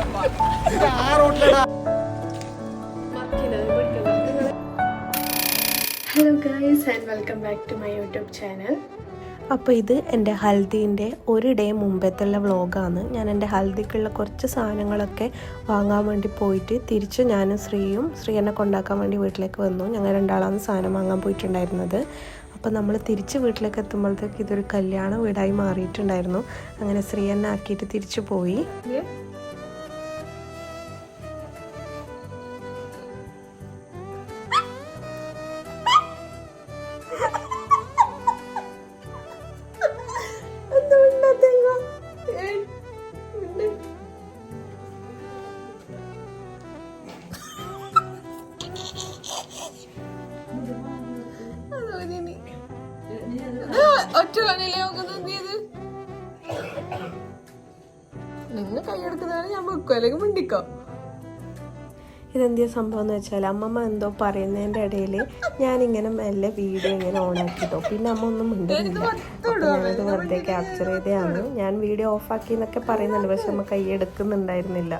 Hello guys and welcome back to my YouTube channel. അപ്പോൾ ഇത് എൻ്റെ ഹൽദീൻ്റെ ഒരു ഡേ മുമ്പത്തുള്ള വ്ളോഗാണ്. ഞാൻ എൻ്റെ ഹൽദിക്കുള്ള കുറച്ച് സാധനങ്ങളൊക്കെ വാങ്ങാൻ വേണ്ടി പോയിട്ട് തിരിച്ച് ഞാനും ശ്രീ എന്നെ കൊണ്ടാക്കാൻ വേണ്ടി വീട്ടിലേക്ക് വന്നു. ഞങ്ങൾ രണ്ടാളാണ് സാധനം വാങ്ങാൻ പോയിട്ടുണ്ടായിരുന്നത്. അപ്പോൾ നമ്മൾ തിരിച്ച് വീട്ടിലേക്ക് എത്തുമ്പോഴത്തേക്ക് ഇതൊരു കല്യാണ വീടായി മാറിയിട്ടുണ്ടായിരുന്നു. അങ്ങനെ ശ്രീ എന്നെ ആക്കിയിട്ട് തിരിച്ചു പോയി. നിങ്ങൾ കൈയെടുക്കുന്നതാണ് ഞാൻ വെക്കും, അല്ലെങ്കിൽ മിണ്ടിക്കോ. ഇതെന്താ സംഭവം എന്ന് വെച്ചാൽ അമ്മമ്മ എന്തോ പറയുന്നതിൻ്റെ ഇടയിൽ ഞാനിങ്ങനെ മെല്ലെ വീഡിയോ ഇങ്ങനെ ഓണാക്കിട്ടോ. പിന്നെ അമ്മ ഒന്നും മിണ്ടുന്നില്ല. അപ്പോൾ ഞാനത് വെറുതെ ക്യാപ്ചർ ചെയ്തതാണ്. ഞാൻ വീഡിയോ ഓഫാക്കി എന്നൊക്കെ പറയുന്നുണ്ട്, പക്ഷെ അമ്മ കൈയെടുക്കുന്നുണ്ടായിരുന്നില്ല.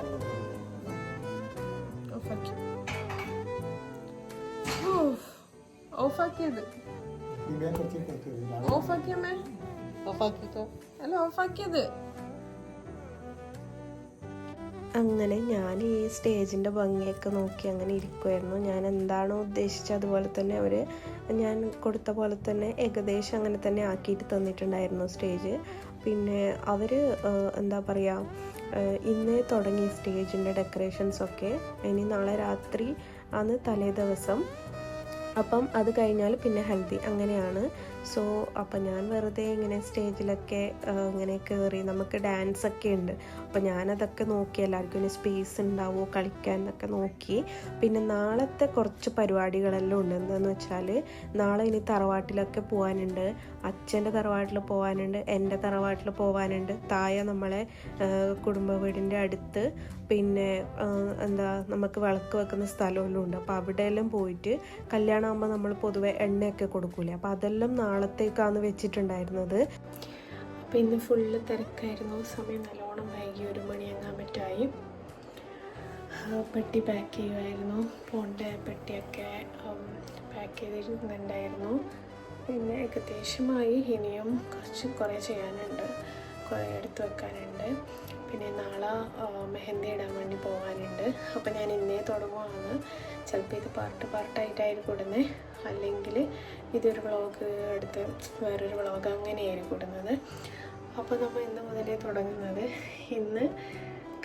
അങ്ങനെ ഞാൻ ഈ സ്റ്റേജിൻ്റെ ഭംഗിയൊക്കെ നോക്കി അങ്ങനെ ഇരിക്കുമായിരുന്നു. ഞാൻ എന്താണോ ഉദ്ദേശിച്ചത് അതുപോലെ തന്നെ ഞാൻ കൊടുത്ത പോലെ തന്നെ ഏകദേശം അങ്ങനെ തന്നെ ആക്കിയിട്ട് തന്നിട്ടുണ്ടായിരുന്നു സ്റ്റേജ്. പിന്നെ അവർ എന്താ പറയുക, ഇന്ന് തുടങ്ങി സ്റ്റേജിൻ്റെ ഡെക്കറേഷൻസൊക്കെ. ഇനി നാളെ രാത്രി ആണ് തലേ ദിവസം. അപ്പം അത് കഴിഞ്ഞാൽ പിന്നെ ഹൽദി, അങ്ങനെയാണ്. സോ അപ്പം ഞാൻ വെറുതെ ഇങ്ങനെ സ്റ്റേജിലൊക്കെ ഇങ്ങനെ കയറി, നമുക്ക് ഡാൻസൊക്കെ ഉണ്ട്. അപ്പം ഞാനതൊക്കെ നോക്കി, എല്ലാവർക്കും ഇനി സ്പേസ് ഉണ്ടാവുമോ കളിക്കാൻ എന്നൊക്കെ നോക്കി. പിന്നെ നാളത്തെ കുറച്ച് പരിപാടികളെല്ലാം ഉണ്ട്. എന്താണെന്ന് വെച്ചാൽ നാളെ ഇനി തറവാട്ടിലൊക്കെ പോകാനുണ്ട്. അച്ഛൻ്റെ തറവാട്ടിൽ പോകാനുണ്ട്, എൻ്റെ തറവാട്ടിൽ പോകാനുണ്ട്. താഴെ നമ്മളെ കുടുംബ വീടിൻ്റെ അടുത്ത് പിന്നെ നമുക്ക് വിളക്ക് വെക്കുന്ന സ്ഥലമെല്ലാം ഉണ്ട്. അപ്പോൾ അവിടെയെല്ലാം പോയിട്ട് കല്യാണമാകുമ്പോൾ നമ്മൾ പൊതുവെ എണ്ണയൊക്കെ കൊടുക്കൂലേ, അപ്പോൾ അതെല്ലാം നാളത്തേക്കാണ് വെച്ചിട്ടുണ്ടായിരുന്നത്. അപ്പോൾ ഇന്ന് ഫുള്ള് തിരക്കായിരുന്നു. സമയം നല്ലോണം വൈകി, 1 മണിയാകാൻ പറ്റായി. പെട്ടി പാക്ക് ചെയ്യുമായിരുന്നു. പോണ്ട പെട്ടിയൊക്കെ പാക്ക് ചെയ്തിരുന്നുണ്ടായിരുന്നു. പിന്നെ ഏകദേശമായി. ഇനിയും കുറേ ചെയ്യാനുണ്ട്, കുറേ എടുത്ത് വെക്കാനുണ്ട്. പിന്നെ നാളെ മെഹന്തി ഇടാൻ വേണ്ടി പോകാനുണ്ട്. അപ്പോൾ ഞാൻ ഇന്നേ തുടങ്ങുവാണ്. ചിലപ്പോൾ ഇത് പാർട്ടായിട്ടായിരിക്കും ഇടുന്നത്, അല്ലെങ്കിൽ ഇതൊരു വ്ളോഗ് എടുത്ത് വേറൊരു വ്ളോഗ് അങ്ങനെയായിരിക്കും ഇടുന്നത്. അപ്പോൾ നമ്മൾ ഇന്ന് മുതലേ തുടങ്ങുന്നത്. ഇന്ന്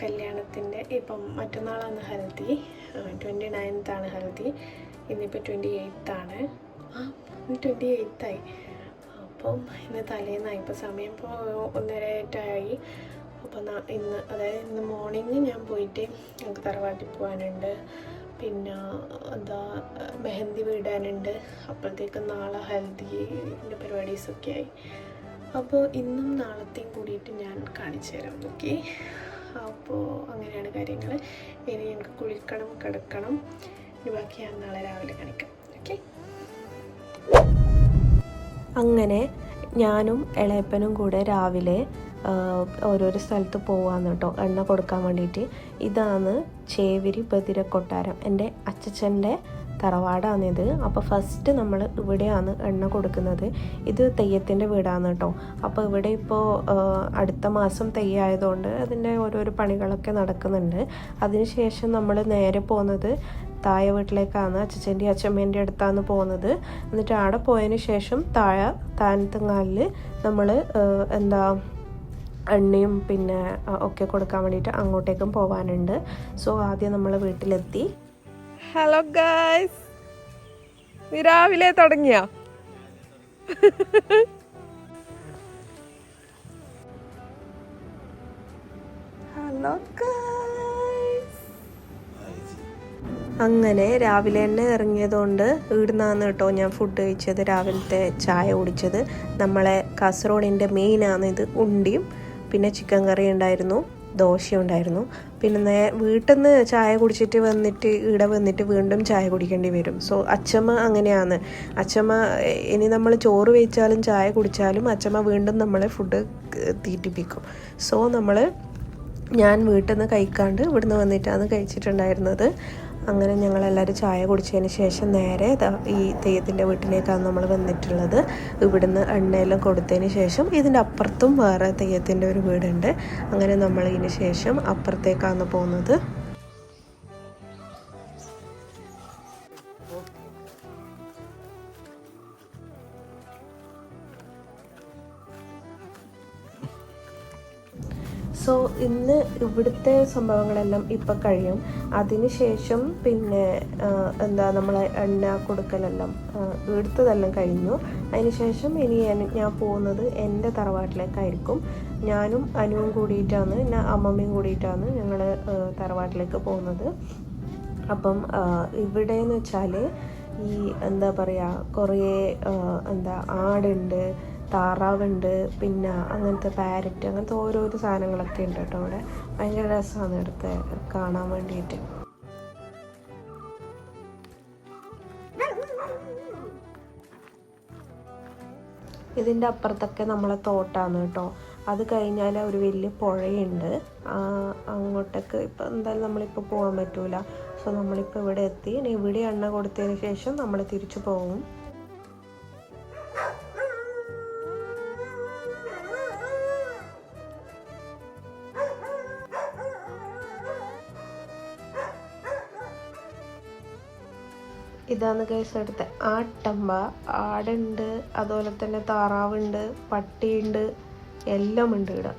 കല്യാണത്തിൻ്റെ ഇപ്പം മറ്റന്നാളാണ് ഹൽദി, 29th ഹൽദി. ഇന്നിപ്പോൾ 28th ആണ്. 28th ആയി. അപ്പം ഇന്ന് തലേന്നായി. ഇപ്പോൾ സമയം ഇപ്പോൾ 1:30 അപ്പോൾ ഇന്ന് മോർണിംഗ് ഞാൻ പോയിട്ട് നമുക്ക് തറവാട്ടിൽ പോകാനുണ്ട്. പിന്നെ മെഹന്തി വിടാനുണ്ട്. അപ്പോഴത്തേക്ക് നാളെ ഹൽദിൻ്റെ പരിപാടീസൊക്കെ ആയി. അപ്പോൾ ഇന്നും നാളത്തെയും കൂടിയിട്ട് ഞാൻ കാണിച്ചു തരാം. ഓക്കെ, അപ്പോൾ അങ്ങനെയാണ് കാര്യങ്ങൾ. ഇനി എനിക്ക് കുളിക്കണം, കിടക്കണം. ഇനി ബാക്കി ഞാൻ നാളെ രാവിലെ കാണിക്കാം. ഓക്കെ. അങ്ങനെ ഞാനും ഇളയപ്പനും കൂടെ രാവിലെ ഓരോരോ സ്ഥലത്ത് പോവാന്ന് കേട്ടോ, എണ്ണ കൊടുക്കാൻ വേണ്ടിയിട്ട്. ഇതാണ് ചേവിരി ബദിര കൊട്ടാരം, എൻ്റെ അച്ചച്ചൻ്റെ തറവാടാണിത്. അപ്പോൾ ഫസ്റ്റ് നമ്മൾ ഇവിടെയാണ് എണ്ണ കൊടുക്കുന്നത്. ഇത് തെയ്യത്തിൻ്റെ വീടാണ് കേട്ടോ. അപ്പോൾ ഇവിടെ ഇപ്പോൾ അടുത്ത മാസം തെയ്യമായതുകൊണ്ട് അതിൻ്റെ ഓരോരോ പണികളൊക്കെ നടക്കുന്നുണ്ട്. അതിനുശേഷം നമ്മൾ നേരെ പോകുന്നത് താഴെ വീട്ടിലേക്കാണ്, അച്ചച്ചൻ്റെ അച്ചമ്മേൻ്റെ അടുത്താണ് പോകുന്നത്. എന്നിട്ട് അവിടെ പോയതിന് ശേഷം താനത്തുങ്ങാലിൽ നമ്മൾ എണ്ണയും പിന്നെ ഒക്കെ കൊടുക്കാൻ വേണ്ടിയിട്ട് അങ്ങോട്ടേക്കും പോകാനുണ്ട്. സോ ആദ്യം നമ്മൾ വീട്ടിലെത്തി. ഹലോ ഗൈസ്, രാവിലെ തുടങ്ങിയ ഹലോ ഗൈസ്. അങ്ങനെ രാവിലെ തന്നെ ഇറങ്ങിയതുകൊണ്ട് ഇവിടുന്നാണ് കേട്ടോ ഞാൻ ഫുഡ് കഴിച്ചത്, രാവിലത്തെ ചായ കുടിച്ചത്. നമ്മളെ കാസർഗോഡിൻ്റെ മെയിനാണ് ഇത്. ഉണ്ടിയും പിന്നെ ചിക്കൻ കറി ഉണ്ടായിരുന്നു, ദോശ ഉണ്ടായിരുന്നു. പിന്നെ വീട്ടിൽ നിന്ന് ചായ കുടിച്ചിട്ട് വന്നിട്ട് ഇവിടെ വന്നിട്ട് വീണ്ടും ചായ കുടിക്കേണ്ടി വരും. സോ അച്ചമ്മ അങ്ങനെയാണ്. അച്ചമ്മ ഇനി നമ്മൾ ചോറ് വെച്ചാലും ചായ കുടിച്ചാലും അച്ചമ്മ വീണ്ടും നമ്മളെ ഫുഡ് തീറ്റിപ്പിക്കും. സോ നമ്മൾ ഞാൻ വീട്ടിൽ നിന്ന് കഴിക്കാണ്ട് ഇവിടുന്ന് വന്നിട്ടാണ് കഴിച്ചിട്ടുണ്ടായിരുന്നത്. അങ്ങനെ ഞങ്ങളെല്ലാവരും ചായ കുടിച്ചതിന് ശേഷം നേരെ ഈ തെയ്യത്തിൻ്റെ വീട്ടിലേക്കാണ് നമ്മൾ വന്നിട്ടുള്ളത്. ഇവിടുന്ന് എണ്ണയെല്ലാം കൊടുത്തതിന് ശേഷം ഇതിൻ്റെ അപ്പുറത്തും വേറെ തെയ്യത്തിൻ്റെ ഒരു വീടുണ്ട്. അങ്ങനെ നമ്മൾ ഇതിന് ശേഷം അപ്പുറത്തേക്കാണ് പോകുന്നത്. സോ ഇന്ന് ഇവിടുത്തെ സംഭവങ്ങളെല്ലാം ഇപ്പം കഴിയും. അതിനുശേഷം പിന്നെ നമ്മളെ എണ്ണ കൊടുക്കലെല്ലാം ഇവിടുത്തതെല്ലാം കഴിഞ്ഞു. അതിനുശേഷം ഇനി ഞാൻ പോകുന്നത് എൻ്റെ തറവാട്ടിലേക്കായിരിക്കും. ഞാനും അനുവും കൂടിയിട്ടാണ്, അമ്മമ്മയും കൂടിയിട്ടാണ് ഞങ്ങൾ തറവാട്ടിലേക്ക് പോകുന്നത്. അപ്പം ഇവിടെയെന്ന് വെച്ചാൽ ഈ കുറേ ആടുണ്ട്, താറാവുണ്ട്, പിന്നെ അങ്ങനത്തെ പാരറ്റ്, അങ്ങനത്തെ ഓരോരോ സാധനങ്ങളൊക്കെ ഉണ്ട് കേട്ടോ. അവിടെ ഭയങ്കര രസമാണ് ഇവിടുത്തെ കാണാൻ വേണ്ടിയിട്ട്. ഇതിൻ്റെ അപ്പുറത്തൊക്കെ നമ്മളെ തോട്ടാണ് കേട്ടോ. അത് കഴിഞ്ഞാൽ ഒരു വലിയ പുഴയുണ്ട്. അങ്ങോട്ടേക്ക് ഇപ്പം എന്തായാലും നമ്മളിപ്പോൾ പോകാൻ പറ്റൂല. സോ നമ്മളിപ്പോൾ ഇവിടെ എത്തി. ഇനി ഇവിടെ എണ്ണ കൊടുത്തതിന് ശേഷം നമ്മൾ തിരിച്ചു പോകും. ഇതാണ് ഗൈസ് അടുത്ത ആട്ടമ്പ. ആടുണ്ട്, അതുപോലെ തന്നെ താറാവുണ്ട്, പട്ടിയുണ്ട്, എല്ലാം ഉണ്ട് ഇവിടെ.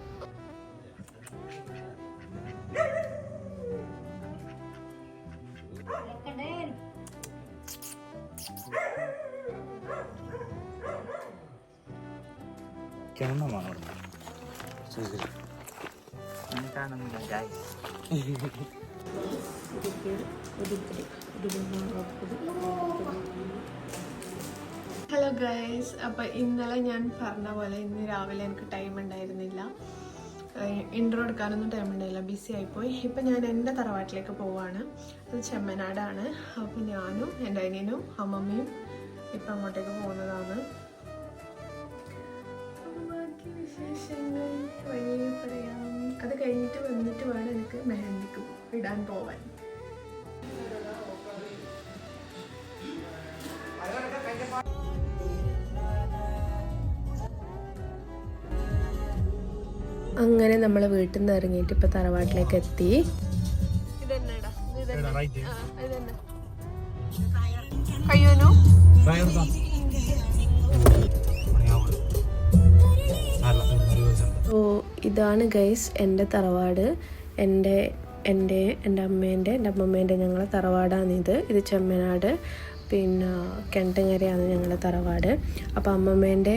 ഹലോ ഗൈസ്, അപ്പോൾ ഇന്നലെ ഞാൻ പറഞ്ഞ പോലെ ഇന്ന് രാവിലെ എനിക്ക് ടൈം ഉണ്ടായിരുന്നില്ല, ഇൻട്രോ എടുക്കാനൊന്നും ടൈം ഉണ്ടായില്ല, ബിസി ആയിപ്പോയി. ഇപ്പം ഞാൻ എൻ്റെ തറവാട്ടിലേക്ക് പോവാണ്. അത് ചെമ്മനാടാണ്. അപ്പോൾ ഞാനും എൻ്റെ അനിയനും അമ്മമ്മയും ഇപ്പം അങ്ങോട്ടേക്ക് പോകുന്നതാണ്. ബാക്കി വിശേഷങ്ങൾ വഴിയെ പറയാം. അത് കഴിഞ്ഞിട്ട് വന്നിട്ട് വേണം എനിക്ക് മെഹന്തിക്ക് ഇടാൻ പോവാൻ. അങ്ങനെ നമ്മൾ വീട്ടിൽ നിന്ന് ഇറങ്ങിയിട്ട് ഇപ്പം തറവാട്ടിലേക്ക് എത്തി. ഓ, ഇതാണ് ഗൈസ് എൻ്റെ തറവാട്. എൻ്റെ അമ്മേൻ്റെ ഞങ്ങളെ തറവാടാണിത്. ഇത് ചെമ്മനാട്, പിന്നെ കിണറ്റുകരയാണ് ഞങ്ങളുടെ തറവാട്. അപ്പോൾ അമ്മമ്മേൻ്റെ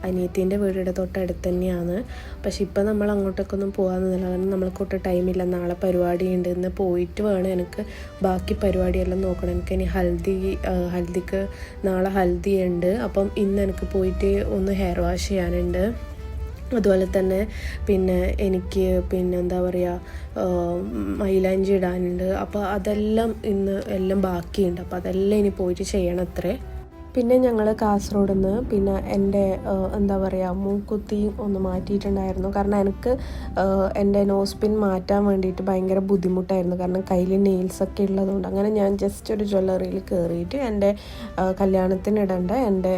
അനിയത്തീൻ്റെ വീടിൻ്റെ തൊട്ടടുത്ത് തന്നെയാണ്. പക്ഷെ ഇപ്പം നമ്മൾ അങ്ങോട്ടേക്കൊന്നും പോകാമെന്നില്ല, കാരണം നമ്മൾക്കൊട്ട് ടൈമില്ല. നാളെ പരിപാടിയുണ്ട്. ഇന്ന് പോയിട്ട് വേണം എനിക്ക് ബാക്കി പരിപാടിയെല്ലാം നോക്കണം. എനിക്ക് ഇനി ഹൽദിക്ക് നാളെ ഹൽദി ഉണ്ട്. അപ്പം ഇന്ന് എനിക്ക് പോയിട്ട് ഒന്ന് ഹെയർ വാഷ് ചെയ്യാനുണ്ട്. അതുപോലെ തന്നെ പിന്നെ എനിക്ക് മൈലാഞ്ചി ഇടാനുണ്ട്. അപ്പോൾ അതെല്ലാം ഇന്ന് എല്ലാം ബാക്കിയുണ്ട്. അപ്പോൾ അതെല്ലാം ഇനി പോയിട്ട് ചെയ്യണം അത്രേ. പിന്നെ ഞങ്ങൾ കാസർഗോഡ് നിന്ന് പിന്നെ എൻ്റെ മൂക്കുത്തി ഒന്ന് മാറ്റിയിട്ടുണ്ടായിരുന്നു. കാരണം എനിക്ക് എൻ്റെ നോസ് പിൻ മാറ്റാൻ വേണ്ടിയിട്ട് ഭയങ്കര ബുദ്ധിമുട്ടായിരുന്നു, കാരണം കയ്യിൽ നെയിൽസൊക്കെ ഉള്ളതുകൊണ്ട്. അങ്ങനെ ഞാൻ ജസ്റ്റ് ഒരു ജ്വല്ലറിയിൽ കയറിയിട്ട് എൻ്റെ കല്യാണത്തിനിടേണ്ട എൻ്റെ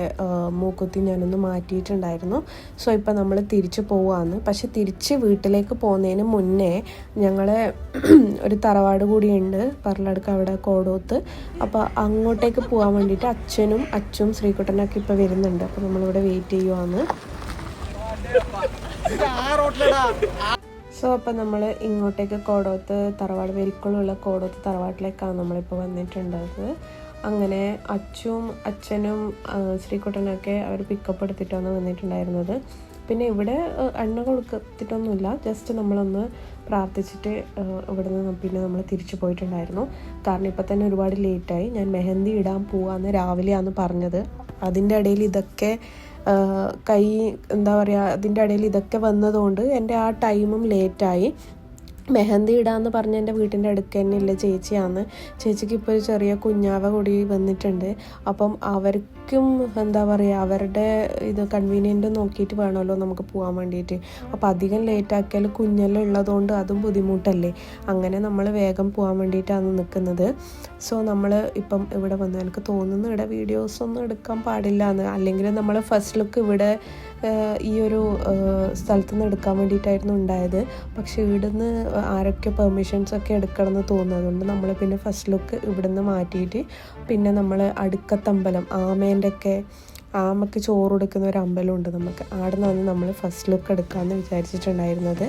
മൂക്കുത്തി ഞാനൊന്ന് മാറ്റിയിട്ടുണ്ടായിരുന്നു. സോ ഇപ്പം നമ്മൾ തിരിച്ച് പോവാന്ന്. പക്ഷെ തിരിച്ച് വീട്ടിലേക്ക് പോകുന്നതിന് മുന്നേ ഞങ്ങളെ ഒരു തറവാട് കൂടിയുണ്ട് പറളടുക്ക്, അവിടെ കോടോത്ത്. അപ്പോൾ അങ്ങോട്ടേക്ക് പോകാൻ വേണ്ടിയിട്ട് അച്ഛനും ശ്രീകുട്ടനൊക്കെ ഇപ്പോൾ വരുന്നുണ്ട്. അപ്പോൾ നമ്മളിവിടെ വെയിറ്റ് ചെയ്യുവാണ്. സോ അപ്പോൾ നമ്മൾ ഇങ്ങോട്ടേക്ക് കോടോത്ത് തറവാട്, വെരിക്കുള്ള കോടോത്ത് തറവാട്ടിലേക്കാണ് നമ്മളിപ്പോൾ വന്നിട്ടുള്ളത്. അങ്ങനെ അച്ഛനും ശ്രീകുട്ടനൊക്കെ അവർ പിക്കപ്പ് എടുത്തിട്ടാണ് വന്നിട്ടുണ്ടായിരുന്നത്. പിന്നെ ഇവിടെ എണ്ണ കൊടുത്തിട്ടൊന്നുമില്ല, ജസ്റ്റ് നമ്മളൊന്ന് പ്രാർത്ഥിച്ചിട്ട് ഇവിടെ നിന്ന് പിന്നെ നമ്മൾ തിരിച്ചു പോയിട്ടുണ്ടായിരുന്നു. കാരണം ഇപ്പം തന്നെ ഒരുപാട് ലേറ്റായി. ഞാൻ മെഹന്തി ഇടാൻ പോവാന്ന് രാവിലെയാണ് പറഞ്ഞത്. അതിൻ്റെ ഇടയിൽ ഇതൊക്കെ അതിൻ്റെ ഇടയിൽ ഇതൊക്കെ വന്നതുകൊണ്ട് എൻ്റെ ആ ടൈമും ലേറ്റായി. മെഹന്തി ഇടാന്ന് പറഞ്ഞ് എൻ്റെ വീട്ടിൻ്റെ അടുക്ക് തന്നെ ഇല്ല ചേച്ചിയാണ്. ചേച്ചിക്ക് ഇപ്പോൾ ഒരു ചെറിയ കുഞ്ഞാവ കൂടി വന്നിട്ടുണ്ട്. അപ്പം അവർക്ക് ശരിക്കും എന്താ പറയുക അവരുടെ ഇത് കൺവീനിയൻറ്റ് നോക്കിയിട്ട് വേണമല്ലോ നമുക്ക് പോകാൻ വേണ്ടിയിട്ട്. അപ്പോൾ അധികം ലേറ്റ് ആക്കിയാൽ കുഞ്ഞെല്ലാം ഉള്ളതുകൊണ്ട് അതും ബുദ്ധിമുട്ടല്ലേ. അങ്ങനെ നമ്മൾ വേഗം പോകാൻ വേണ്ടിയിട്ടാണ് നിൽക്കുന്നത്. സോ നമ്മൾ ഇപ്പം ഇവിടെ വന്നു. എനിക്ക് തോന്നുന്നു ഇവിടെ വീഡിയോസൊന്നും എടുക്കാൻ പാടില്ല എന്ന്. അല്ലെങ്കിൽ നമ്മൾ ഫസ്റ്റ് ലുക്ക് ഇവിടെ ഈ ഒരു സ്ഥലത്ത് നിന്ന് എടുക്കാൻ വേണ്ടിയിട്ടായിരുന്നു ഉണ്ടായത്. പക്ഷേ ഇവിടുന്ന് ആരൊക്കെ പെർമിഷൻസൊക്കെ എടുക്കണമെന്ന് തോന്നുന്നു. അതുകൊണ്ട് നമ്മൾ പിന്നെ ഫസ്റ്റ് ലുക്ക് ഇവിടുന്ന് മാറ്റിയിട്ട് പിന്നെ നമ്മൾ അടുക്കത്തമ്പലം ആമയ്ക്ക് ചോറ് കൊടുക്കുന്ന ഒരു അമ്പലമുണ്ട് നമുക്ക്. അവിടെ നിന്നാണ് നമ്മൾ ഫസ്റ്റ് ലുക്ക് എടുക്കാമെന്ന് വിചാരിച്ചിട്ടുണ്ടായിരുന്നത്.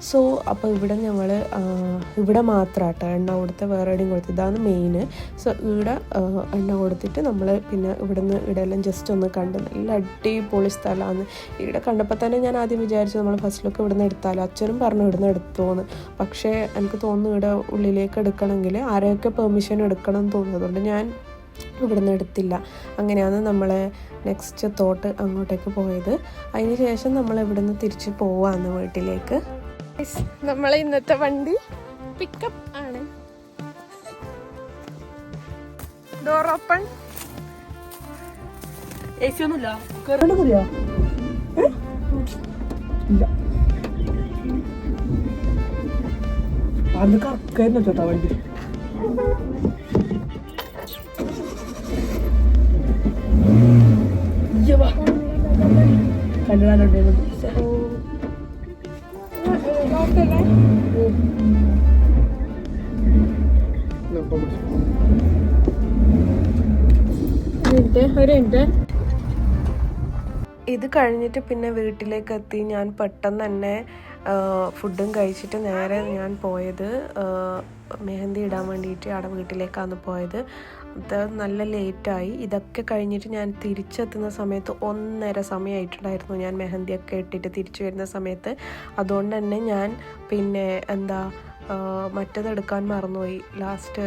സോ അപ്പോൾ ഇവിടെ ഞങ്ങൾ ഇവിടെ മാത്രമാട്ടോ എണ്ണ കൊടുത്ത് വേറെ എവിടെയും കൊടുത്ത്. ഇതാണ് മെയിൻ. സോ ഇവിടെ എണ്ണ കൊടുത്തിട്ട് നമ്മൾ പിന്നെ ഇവിടെല്ലാം ജസ്റ്റ് ഒന്ന് കണ്ട് നല്ല അടിപൊളി സ്ഥലമാണ്. ഇവിടെ കണ്ടപ്പോൾ തന്നെ ഞാൻ ആദ്യം വിചാരിച്ചു നമ്മൾ ഫസ്റ്റ് ലുക്ക് ഇവിടുന്ന് എടുത്താലോ. അച്ഛനും പറഞ്ഞു ഇവിടുന്ന് എടുത്തോന്ന്. പക്ഷേ എനിക്ക് തോന്നുന്നു ഇവിടെ ഉള്ളിലേക്ക് എടുക്കണമെങ്കിൽ ആരെയൊക്കെ പെർമിഷൻ എടുക്കണം എന്ന് തോന്നുന്നു. അതുകൊണ്ട് ഞാൻ ഇവിടുന്ന് എടുത്തില്ല. അങ്ങനെയാണ് നമ്മൾ നെക്സ്റ്റ് തോട്ട് അങ്ങോട്ടേക്ക് പോയത്. അതിന് ശേഷം നമ്മൾ ഇവിടുന്ന് തിരിച്ച് പോവാന്ന് വീട്ടിലേക്ക്. നമ്മളെ ഇന്നത്തെ വണ്ടി പിക്കപ്പ് ആണ്. Door open. AC ഒന്നുമില്ല. കേറണ്ടോ? ഇല്ല. അത് കറക്കായിരുന്നു ചേട്ടാ വണ്ടി. ഇത് കഴിഞ്ഞിട്ട് പിന്നെ വീട്ടിലേക്ക് എത്തി. ഞാൻ പെട്ടെന്ന് തന്നെ ഫുഡും കഴിച്ചിട്ട് നേരെ ഞാൻ പോയത് മെഹന്തി ഇടാൻ വേണ്ടിയിട്ട് അവിടെ വീട്ടിലേക്കാണ് പോയത്. അത് നല്ല ലേറ്റായി. ഇതൊക്കെ കഴിഞ്ഞിട്ട് ഞാൻ തിരിച്ചെത്തുന്ന സമയത്ത് 1:30 സമയമായിട്ടുണ്ടായിരുന്നു ഞാൻ മെഹന്തിയൊക്കെ ഇട്ടിട്ട് തിരിച്ചു വരുന്ന സമയത്ത്. അതുകൊണ്ട് തന്നെ ഞാൻ പിന്നെ മറ്റതെടുക്കാൻ മറന്നുപോയി. ലാസ്റ്റ്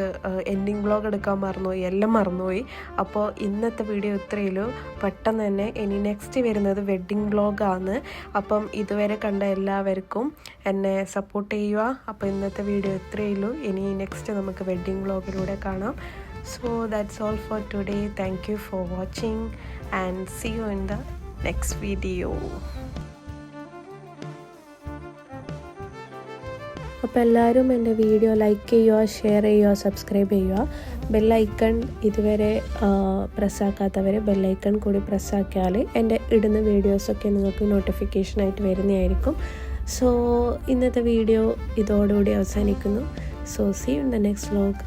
എൻഡിങ് വ്ളോഗ് എടുക്കാൻ മറന്നുപോയി. എല്ലാം മറന്നുപോയി. അപ്പോൾ ഇന്നത്തെ വീഡിയോ ഇത്രയുള്ളൂ. പെട്ടെന്ന് തന്നെ ഇനി നെക്സ്റ്റ് വരുന്നത് വെഡ്ഡിങ് വ്ളോഗാണ്. അപ്പം ഇതുവരെ കണ്ട എല്ലാവർക്കും എന്നെ സപ്പോർട്ട് ചെയ്യുക. അപ്പോൾ ഇന്നത്തെ വീഡിയോ ഇത്രയുള്ളൂ. ഇനി നെക്സ്റ്റ് നമുക്ക് വെഡ്ഡിങ് വ്ളോഗിലൂടെ കാണാം. So that's all for today. Thank you for watching and see you in the next video. അപ്പോൾ എല്ലാവരും എൻ്റെ വീഡിയോ ലൈക്ക് ചെയ്യുക, ഷെയർ ചെയ്യുക, സബ്സ്ക്രൈബ് ചെയ്യുക. ബെല്ലൈക്കൺ ഇതുവരെ പ്രസ്സാക്കാത്തവർ ബെല്ലൈക്കൺ കൂടി പ്രസ്സാക്കിയാൽ എൻ്റെ ഇടുന്ന വീഡിയോസൊക്കെ നിങ്ങൾക്ക് നോട്ടിഫിക്കേഷനായിട്ട് വരുന്നതായിരിക്കും. സോ ഇന്നത്തെ വീഡിയോ ഇതോടുകൂടി അവസാനിക്കുന്നു. So see you in the next vlog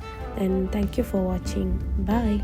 and thank you for watching. Bye.